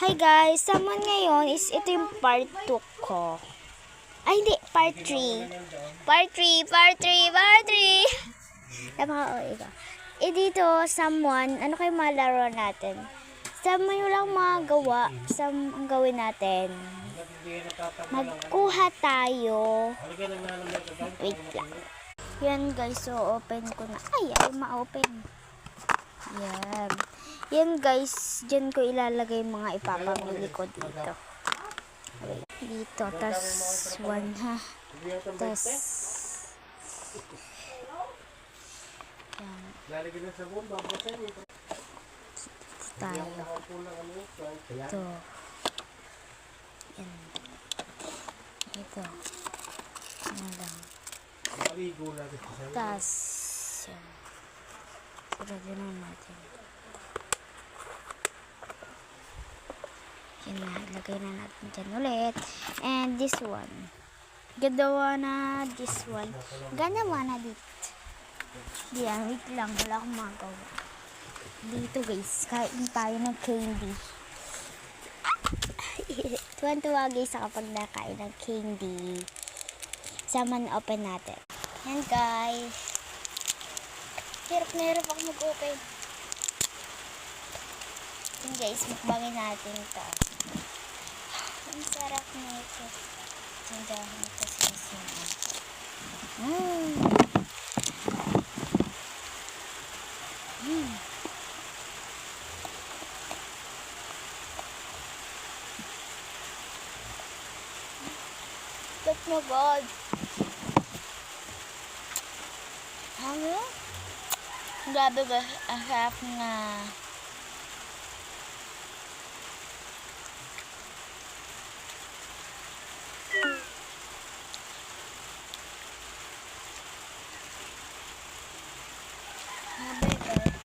Hi guys, someone ngayon is ito yung part 2 ko. Ay hindi, part 3. Part 3. Napaka-OA ka. Dito, someone, ano kayo malaro natin? Someone yung lang magawa, ang gawin natin. Magkuha tayo. Wait lang. Yan guys, so open ko na. Ay, ma-open. Yan. Yan guys, dyan ko ilalagay mga ipapamili ko dito. Dito, tas 1 ha. Tas yan. Tayo. Ito. Yan. Ito. Yan lang. Tas yan. Sarado na natin. Yan na, ilagay na natin dyan ulit. And this one. Ganawa na this one. Ganawa na dito. Diyan, wait lang. Wala akong magawa. Dito guys, kain tayo ng candy. Tuwan-tuwa guys kapag nakain ng candy. Sama na open natin. Yan guys. Hirap na hirap ako mag-open. Yan guys, mukbangin natin ito. Ang sarap nito. Tindahan ito sa sinan. But my God. Ano? Grabe ba? Ang sarap na. Grabe.